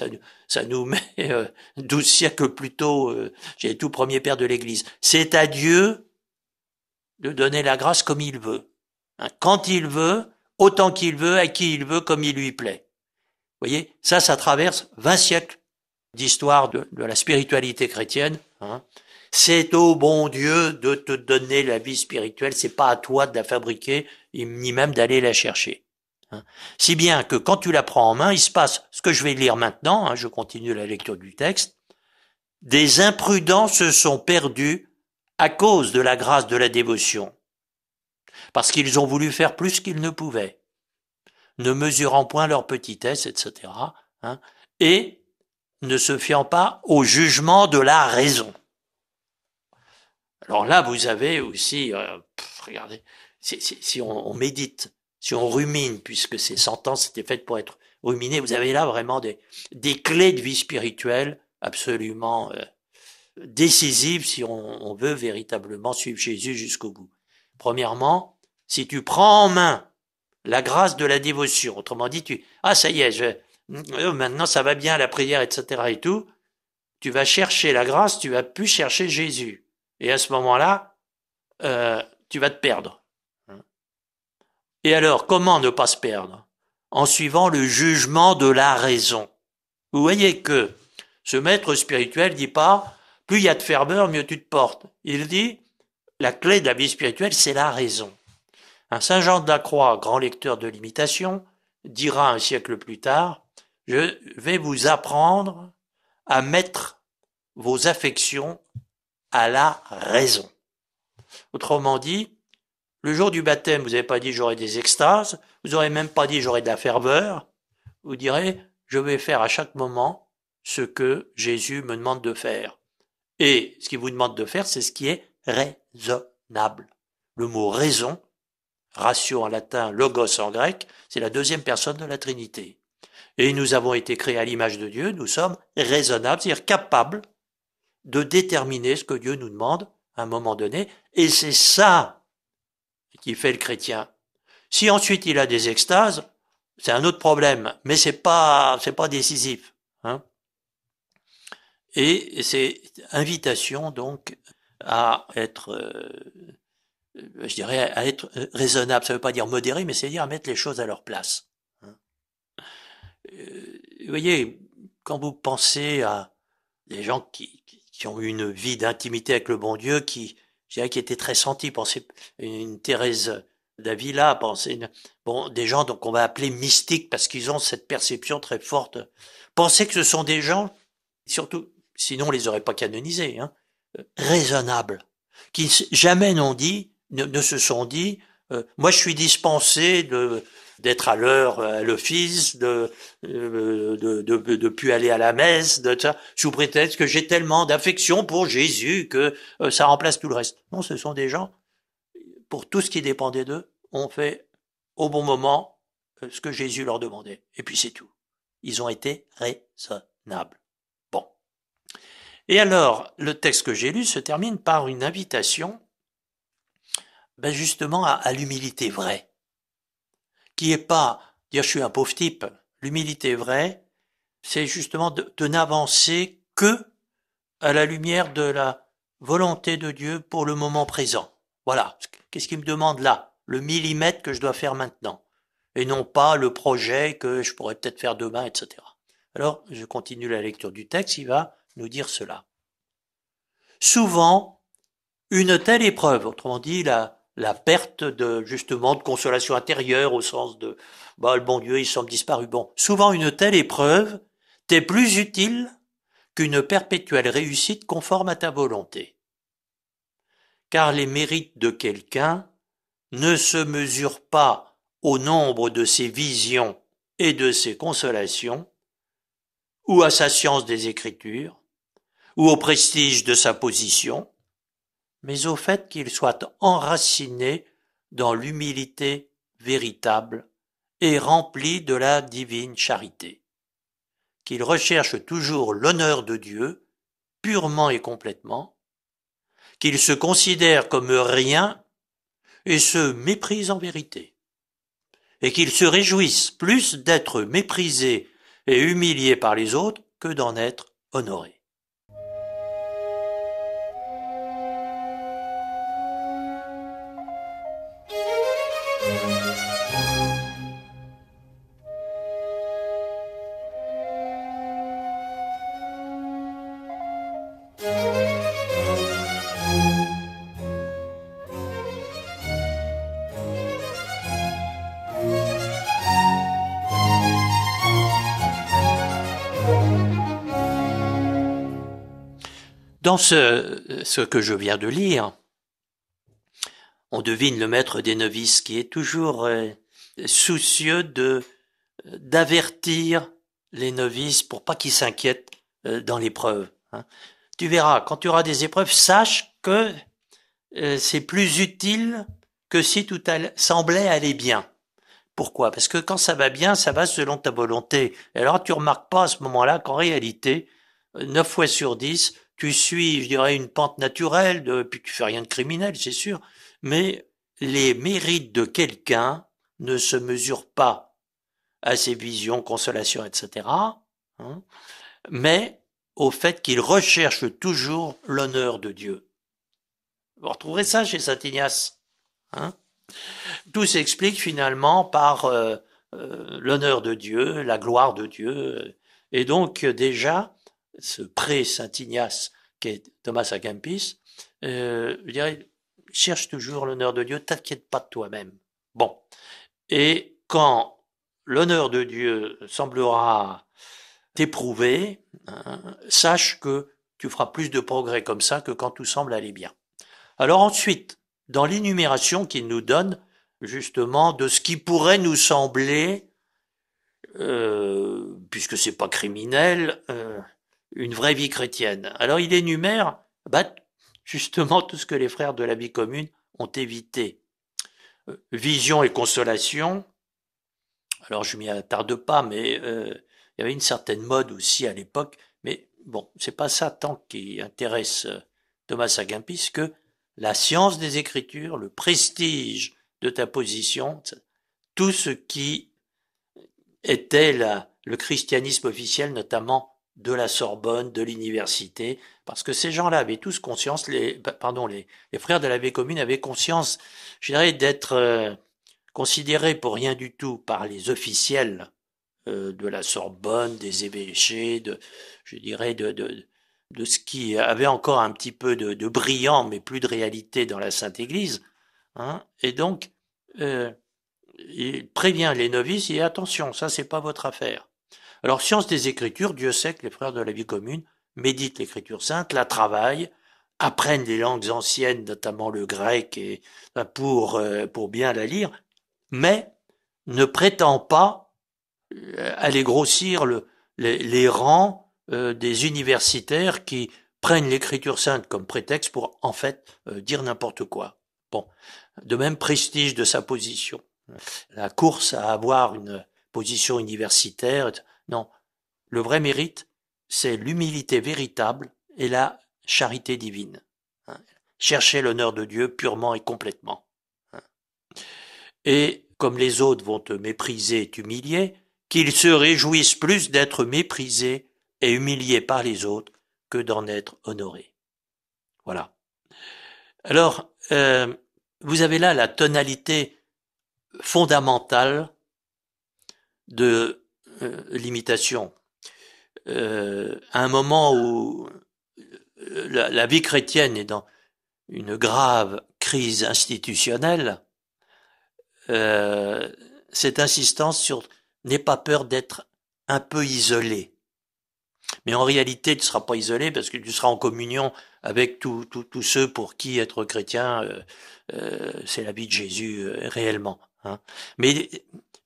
ça nous met 12 siècles plus tôt, chez les tout premiers pères de l'Église. C'est à Dieu de donner la grâce comme il veut. Hein, quand il veut, autant qu'il veut, à qui il veut, comme il lui plaît. Vous voyez, ça traverse 20 siècles d'histoire de la spiritualité chrétienne. Hein. C'est au bon Dieu de te donner la vie spirituelle, c'est pas à toi de la fabriquer, ni même d'aller la chercher. Hein. Si bien que quand tu la prends en main, il se passe ce que je vais lire maintenant, hein, je continue la lecture du texte. Des imprudents se sont perdus à cause de la grâce de la dévotion, parce qu'ils ont voulu faire plus qu'ils ne pouvaient, ne mesurant point leur petitesse, etc., hein, et ne se fiant pas au jugement de la raison. Alors là, vous avez aussi, regardez, si on médite, si on rumine, puisque ces sentences étaient faites pour être ruminées, vous avez là vraiment des clés de vie spirituelle absolument décisives si on veut véritablement suivre Jésus jusqu'au bout. Premièrement, si tu prends en main la grâce de la dévotion, autrement dit, ça y est, maintenant ça va bien la prière, etc. et tout, tu vas chercher la grâce, tu vas plus chercher Jésus. Et à ce moment-là, tu vas te perdre. Et alors, comment ne pas se perdre? En suivant le jugement de la raison. Vous voyez que ce maître spirituel dit pas, plus il y a de ferveur, mieux tu te portes. Il dit, la clé de la vie spirituelle, c'est la raison. Un Saint Jean de la Croix, grand lecteur de l'imitation, dira un siècle plus tard, je vais vous apprendre à mettre vos affections à la raison. Autrement dit, le jour du baptême, vous n'avez pas dit j'aurai des extases, vous n'aurez même pas dit j'aurai de la ferveur, vous direz je vais faire à chaque moment ce que Jésus me demande de faire. Et ce qu'il vous demande de faire, c'est ce qui est raisonnable. Le mot raison, ratio en latin, logos en grec, c'est la deuxième personne de la Trinité. Et nous avons été créés à l'image de Dieu, nous sommes raisonnables, c'est-à-dire capables de déterminer ce que Dieu nous demande à un moment donné, et c'est ça qui fait le chrétien. Si ensuite il a des extases, c'est un autre problème, mais c'est pas décisif. Hein. Et c'est invitation donc à être, je dirais, à être raisonnable. Ça ne veut pas dire modéré, mais c'est dire à mettre les choses à leur place. Vous voyez, quand vous pensez à des gens qui ont eu une vie d'intimité avec le bon Dieu, je dirais, qui étaient très sentis, pensez une Thérèse d'Avila, pensez bon, des gens donc on va appeler mystiques parce qu'ils ont cette perception très forte. Pensez que ce sont des gens, surtout, sinon on les aurait pas canonisés, hein, raisonnables, qui jamais n'ont dit, ne se sont dit, moi je suis dispensé d'être à l'heure à l'office, de plus aller à la messe, de ça, sous prétexte que j'ai tellement d'affection pour Jésus que ça remplace tout le reste. Non, ce sont des gens, pour tout ce qui dépendait d'eux, ont fait au bon moment ce que Jésus leur demandait. Et puis c'est tout. Ils ont été raisonnables. Bon. Et alors, le texte que j'ai lu se termine par une invitation justement à l'humilité vraie, qui est pas dire je suis un pauvre type. L'humilité vraie, c'est justement de n'avancer que à la lumière de la volonté de Dieu pour le moment présent. Voilà. Qu'est-ce qu'il me demande là? Le millimètre que je dois faire maintenant. Et non pas le projet que je pourrais peut-être faire demain, etc. Alors, je continue la lecture du texte, il va nous dire cela. Souvent, une telle épreuve, autrement dit la perte justement de consolation intérieure au sens de le bon Dieu il semble disparu. Bon, souvent une telle épreuve t'est plus utile qu'une perpétuelle réussite conforme à ta volonté. Car les mérites de quelqu'un ne se mesurent pas au nombre de ses visions et de ses consolations, ou à sa science des Écritures, ou au prestige de sa position, mais au fait qu'il soit enraciné dans l'humilité véritable et rempli de la divine charité, qu'il recherche toujours l'honneur de Dieu purement et complètement, qu'il se considère comme rien et se méprise en vérité, et qu'il se réjouisse plus d'être méprisé et humilié par les autres que d'en être honoré. Dans ce que je viens de lire, on devine le maître des novices qui est toujours soucieux d'avertir les novices pour pas qu'ils s'inquiètent dans l'épreuve. Hein. Tu verras, quand tu auras des épreuves, sache que c'est plus utile que si tout semblait aller bien. Pourquoi? Parce que quand ça va bien, ça va selon ta volonté. Et alors tu remarques pas à ce moment-là qu'en réalité, 9 fois sur 10, tu suis, je dirais, une pente naturelle, puis tu fais rien de criminel, c'est sûr, mais les mérites de quelqu'un ne se mesurent pas à ses visions, consolations, etc., hein, mais au fait qu'il recherche toujours l'honneur de Dieu. Vous retrouverez ça chez saint Ignace. Hein. Tout s'explique finalement par l'honneur de Dieu, la gloire de Dieu, et donc déjà, ce pré-saint Ignace qui est Thomas à Kempis, je dirais, cherche toujours l'honneur de Dieu, t'inquiète pas de toi-même. Bon. Et quand l'honneur de Dieu semblera t'éprouver, hein, sache que tu feras plus de progrès comme ça que quand tout semble aller bien. Alors ensuite, dans l'énumération qu'il nous donne, justement, de ce qui pourrait nous sembler, puisque c'est pas criminel, une vraie vie chrétienne. Alors il énumère justement tout ce que les frères de la vie commune ont évité. Vision et consolation. Alors je m'y attarde pas, mais il y avait une certaine mode aussi à l'époque. Mais bon, c'est pas ça tant qui intéresse Thomas à Kempis que la science des Écritures, le prestige de ta position, tout ce qui était le christianisme officiel, notamment de la Sorbonne, de l'université, parce que ces gens-là avaient tous conscience, les frères de la vie commune avaient conscience, je dirais, d'être considérés pour rien du tout par les officiels de la Sorbonne, des évêchés, je dirais, de ce qui avait encore un petit peu de brillant, mais plus de réalité dans la Sainte Église. Hein. Et donc, il prévient les novices, il dit attention, ça c'est pas votre affaire. Alors, science des Écritures, Dieu sait que les frères de la vie commune méditent l'Écriture sainte, la travaillent, apprennent les langues anciennes, notamment le grec, pour bien la lire, mais ne prétend pas aller grossir les rangs des universitaires qui prennent l'Écriture sainte comme prétexte pour en fait dire n'importe quoi. Bon, de même prestige de sa position. La course à avoir une position universitaire, non. Le vrai mérite, c'est l'humilité véritable et la charité divine. Chercher l'honneur de Dieu purement et complètement. Et comme les autres vont te mépriser et t'humilier, qu'ils se réjouissent plus d'être méprisés et humiliés par les autres que d'en être honorés. Voilà. Alors, vous avez là la tonalité fondamentale de l'imitation. À un moment où la vie chrétienne est dans une grave crise institutionnelle, cette insistance sur n'aie pas peur d'être un peu isolé. Mais en réalité, tu ne seras pas isolé parce que tu seras en communion avec tous ceux pour qui être chrétien, c'est la vie de Jésus réellement. Hein. Mais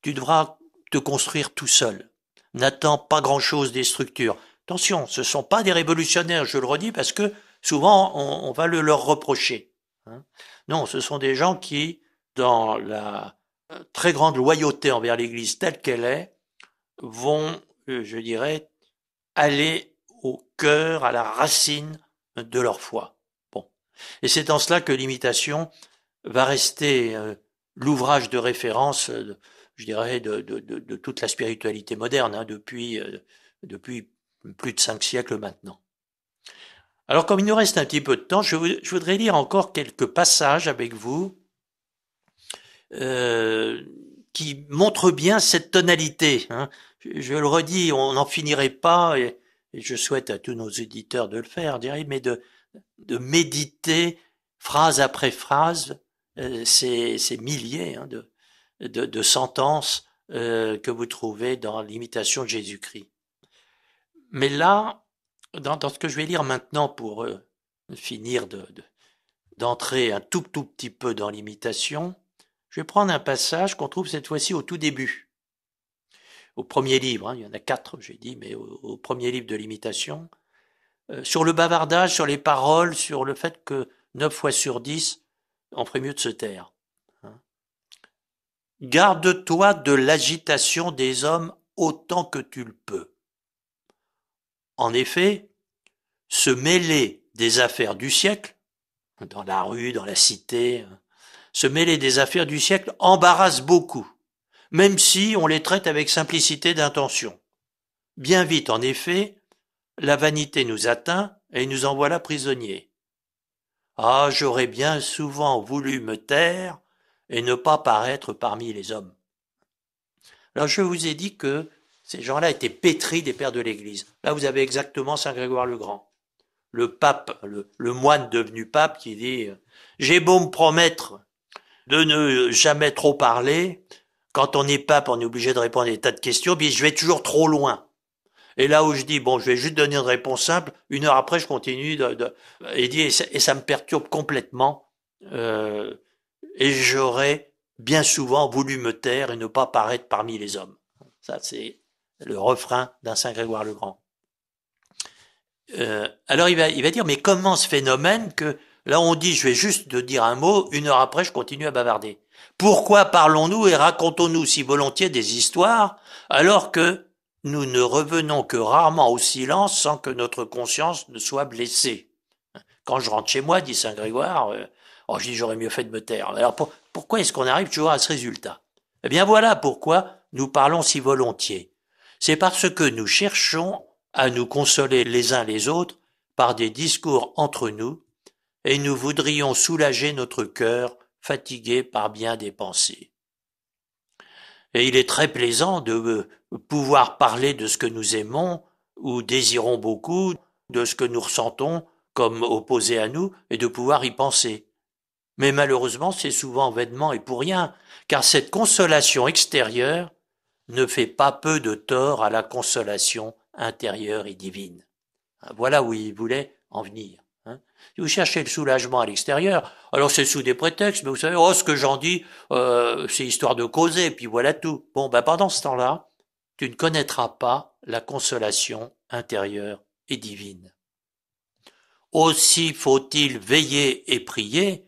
tu devras te construire tout seul. N'attends pas grand-chose des structures. Attention, ce ne sont pas des révolutionnaires, je le redis, parce que souvent on va leur reprocher. Hein. Non, ce sont des gens qui, dans la très grande loyauté envers l'Église telle qu'elle est, vont, je dirais, aller au cœur, à la racine de leur foi. Bon. Et c'est en cela que l'imitation va rester l'ouvrage de référence, je dirais, de toute la spiritualité moderne, hein, depuis plus de 5 siècles maintenant. Alors, comme il nous reste un petit peu de temps, je voudrais lire encore quelques passages avec vous qui montrent bien cette tonalité. Hein. Je le redis, on n'en finirait pas, et je souhaite à tous nos éditeurs de le faire, mais de méditer phrase après phrase ces milliers hein, de sentences que vous trouvez dans l'imitation de Jésus-Christ. Mais là, dans ce que je vais lire maintenant pour finir d'entrer un tout petit peu dans l'imitation, je vais prendre un passage qu'on trouve cette fois-ci au tout début. Au premier livre, hein, il y en a 4, j'ai dit, mais au premier livre de l'imitation, sur le bavardage, sur les paroles, sur le fait que 9 fois sur 10, on ferait mieux de se taire. Hein. Garde-toi de l'agitation des hommes autant que tu le peux. En effet, se mêler des affaires du siècle, dans la rue, dans la cité, se mêler des affaires du siècle embarrasse beaucoup, même si on les traite avec simplicité d'intention. Bien vite, en effet, la vanité nous atteint et nous en voilà prisonniers. Ah, j'aurais bien souvent voulu me taire et ne pas paraître parmi les hommes. Alors je vous ai dit que ces gens-là étaient pétris des pères de l'Église. Là, vous avez exactement Saint Grégoire le Grand. Le pape, le moine devenu pape qui dit « J'ai beau me promettre de ne jamais trop parler, quand on est pape, on est obligé de répondre à des tas de questions, puis je vais toujours trop loin. Et là où je dis, bon, je vais juste donner une réponse simple, 1 heure après, je continue et ça me perturbe complètement. Et j'aurais bien souvent voulu me taire et ne pas paraître parmi les hommes. » Ça, c'est le refrain d'un Saint Grégoire le Grand. Alors il va dire, mais comment ce phénomène que là on dit, je vais juste te dire un mot, 1 heure après je continue à bavarder. Pourquoi parlons-nous et racontons-nous si volontiers des histoires alors que nous ne revenons que rarement au silence sans que notre conscience ne soit blessée? Quand je rentre chez moi, dit Saint Grégoire, je dis j'aurais mieux fait de me taire. Alors pourquoi est-ce qu'on arrive toujours à ce résultat? Eh bien voilà pourquoi nous parlons si volontiers. C'est parce que nous cherchons à nous consoler les uns les autres par des discours entre nous, et nous voudrions soulager notre cœur fatigué par bien des pensées. Et il est très plaisant de pouvoir parler de ce que nous aimons ou désirons beaucoup, de ce que nous ressentons comme opposé à nous, et de pouvoir y penser. Mais malheureusement, c'est souvent vainement et pour rien, car cette consolation extérieure ne fait pas peu de tort à la consolation intérieure et divine. Voilà où il voulait en venir. Si vous cherchez le soulagement à l'extérieur, alors c'est sous des prétextes, mais vous savez, oh, ce que j'en dis, c'est histoire de causer, puis voilà tout. Bon, ben pendant ce temps-là, tu ne connaîtras pas la consolation intérieure et divine. Aussi faut-il veiller et prier,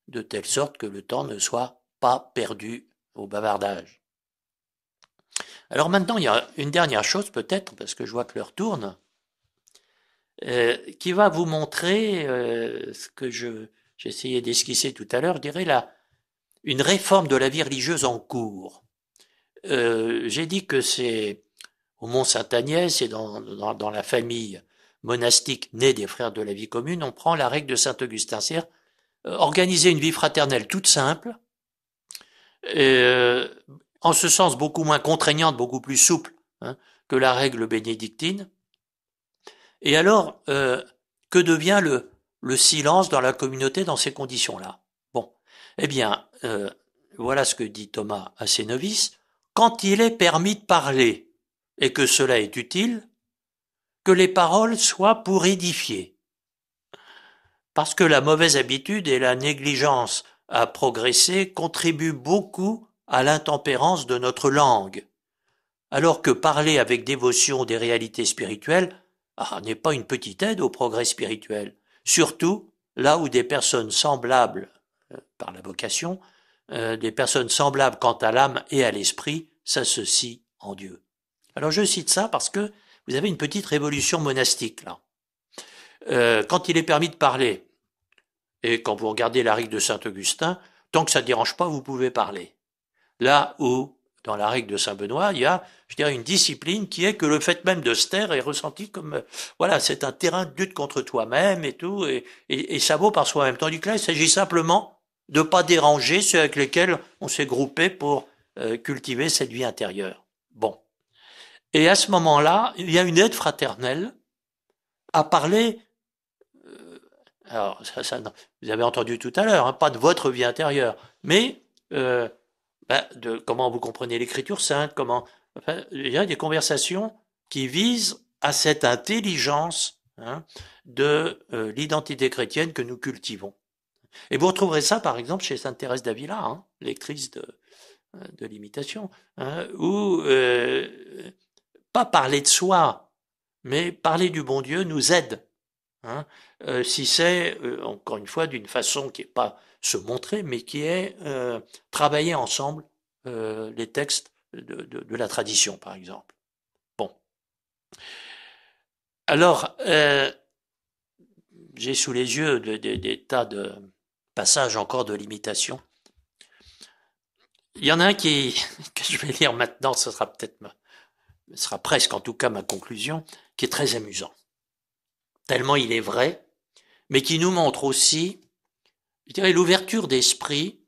de telle sorte que le temps ne soit pas perdu au bavardage. Alors maintenant, il y a une dernière chose peut-être, parce que je vois que l'heure tourne, qui va vous montrer ce que j'essayais d'esquisser tout à l'heure, je dirais une réforme de la vie religieuse en cours. J'ai dit que c'est au Mont-Sainte-Agnès et dans la famille monastique née des frères de la vie commune, on prend la règle de Saint-Augustin, c'est-à-dire organiser une vie fraternelle toute simple, en ce sens beaucoup moins contraignante, beaucoup plus souple que la règle bénédictine. Et alors, que devient le silence dans la communauté dans ces conditions-là? Bon, eh bien, voilà ce que dit Thomas à ses novices. Quand il est permis de parler, et que cela est utile, que les paroles soient pour édifier. Parce que la mauvaise habitude et la négligence à progresser contribuent beaucoup à l'intempérance de notre langue, alors que parler avec dévotion des réalités spirituelles n'est pas une petite aide au progrès spirituel, surtout là où des personnes semblables, par la vocation, des personnes semblables quant à l'âme et à l'esprit s'associent en Dieu. Alors je cite ça parce que vous avez une petite révolution monastique là. Quand il est permis de parler, et quand vous regardez la règle de Saint-Augustin, tant que ça ne dérange pas, vous pouvez parler. Là où, dans la règle de Saint-Benoît, il y a, je dirais, une discipline qui est que le fait même de se taire est ressenti comme, voilà, c'est un terrain de lutte contre toi-même et tout, et ça vaut par soi-même. Tandis que là, il s'agit simplement de ne pas déranger ceux avec lesquels on s'est groupé pour cultiver cette vie intérieure. Bon. Et à ce moment-là, il y a une aide fraternelle à parler. Alors, vous avez entendu tout à l'heure, pas de votre vie intérieure, mais de comment vous comprenez l'Écriture sainte, il y a des conversations qui visent à cette intelligence de l'identité chrétienne que nous cultivons. Et vous retrouverez ça, par exemple, chez Sainte Thérèse d'Avila, lectrice de l'imitation, où pas parler de soi, mais parler du bon Dieu nous aide. Si c'est, encore une fois, d'une façon qui n'est pas se montrer, mais qui est travailler ensemble les textes de la tradition, par exemple. Bon. Alors, j'ai sous les yeux des tas de passages encore de l'imitation. Il y en a un que je vais lire maintenant, ce sera presque en tout cas ma conclusion, qui est très amusant. Tellement il est vrai, mais qui nous montre aussi, je dirais, l'ouverture d'esprit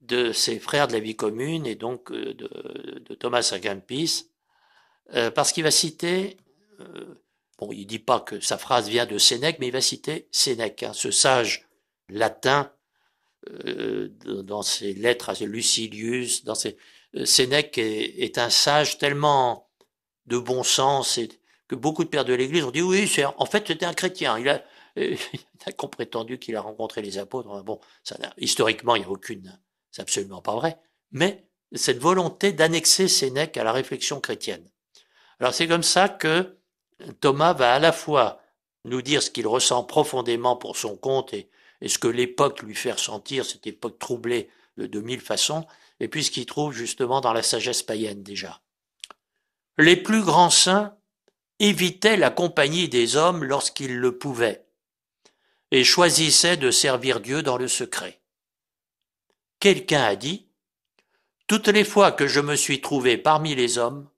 de ces frères de la vie commune et donc de Thomas à Kempis, parce qu'il va citer, bon, il dit pas que sa phrase vient de Sénèque, mais il va citer Sénèque, ce sage latin, dans ses lettres à Lucilius, Sénèque est un sage tellement de bon sens et que beaucoup de pères de l'Église ont dit oui, en fait c'était un chrétien. Il a prétendu qu'il a rencontré les apôtres. Bon, historiquement il n'y a c'est absolument pas vrai. Mais cette volonté d'annexer Sénèque à la réflexion chrétienne. Alors c'est comme ça que Thomas va à la fois nous dire ce qu'il ressent profondément pour son compte et ce que l'époque lui fait ressentir, cette époque troublée de mille façons, et puis ce qu'il trouve justement dans la sagesse païenne déjà. Les plus grands saints évitaient la compagnie des hommes lorsqu'ils le pouvaient et choisissaient de servir Dieu dans le secret. Quelqu'un a dit « Toutes les fois que je me suis trouvé parmi les hommes,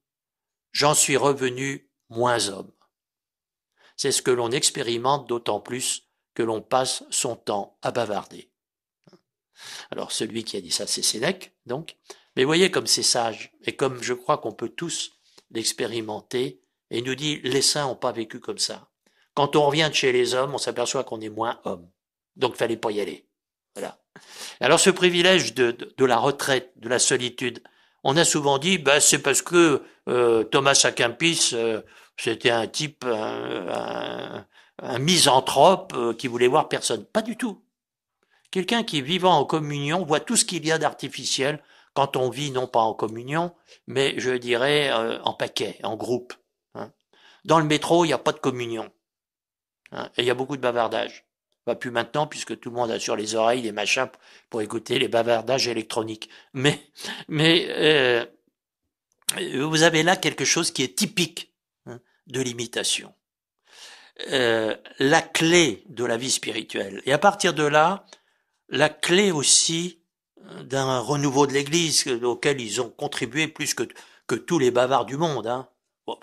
j'en suis revenu moins homme. C'est ce que l'on expérimente d'autant plus que l'on passe son temps à bavarder. Alors celui qui a dit ça, c'est Sénèque, donc. Mais voyez comme c'est sage, et comme je crois qu'on peut tous l'expérimenter, et il nous dit, les saints n'ont pas vécu comme ça. Quand on revient de chez les hommes, on s'aperçoit qu'on est moins homme. Donc fallait pas y aller. Voilà. Alors ce privilège de la retraite, de la solitude, on a souvent dit, bah, c'est parce que Thomas à Kempis, c'était un type, un misanthrope qui voulait voir personne. Pas du tout. Quelqu'un qui, vivant en communion, voit tout ce qu'il y a d'artificiel quand on vit non pas en communion, mais je dirais en paquet, en groupe. Hein. Dans le métro, il n'y a pas de communion. Hein, et il y a beaucoup de bavardage. Pas plus maintenant, puisque tout le monde a sur les oreilles des machins pour écouter les bavardages électroniques. Mais vous avez là quelque chose qui est typique de l'imitation. La clé de la vie spirituelle. Et à partir de là, la clé aussi d'un renouveau de l'Église auquel ils ont contribué plus que tous les bavards du monde. Hein. Bon,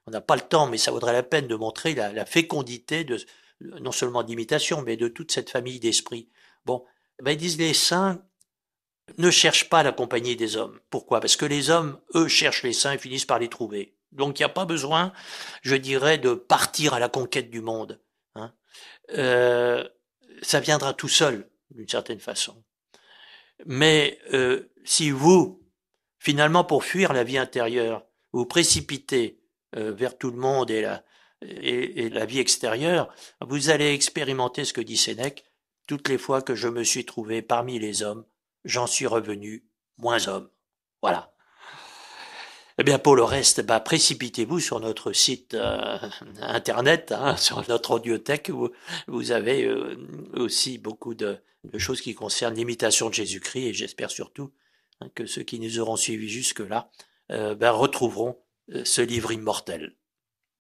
on n'a pas le temps, mais ça vaudrait la peine de montrer la fécondité de non seulement d'imitation, mais de toute cette famille d'esprit. Bon, ben ils disent les saints ne cherchent pas la compagnie des hommes. Pourquoi? Parce que les hommes, eux, cherchent les saints et finissent par les trouver. Donc il n'y a pas besoin, je dirais, de partir à la conquête du monde. Hein. Ça viendra tout seul, d'une certaine façon. Mais si vous, finalement, pour fuir la vie intérieure, vous précipitez vers tout le monde et la vie extérieure, vous allez expérimenter ce que dit Sénèque. Toutes les fois que je me suis trouvé parmi les hommes, j'en suis revenu moins homme. Voilà. Eh bien, pour le reste, bah, précipitez-vous sur notre site internet, hein, sur notre audiothèque, où vous avez aussi beaucoup de choses qui concernent l'imitation de Jésus-Christ, et j'espère surtout que ceux qui nous auront suivis jusque-là retrouveront ce livre immortel.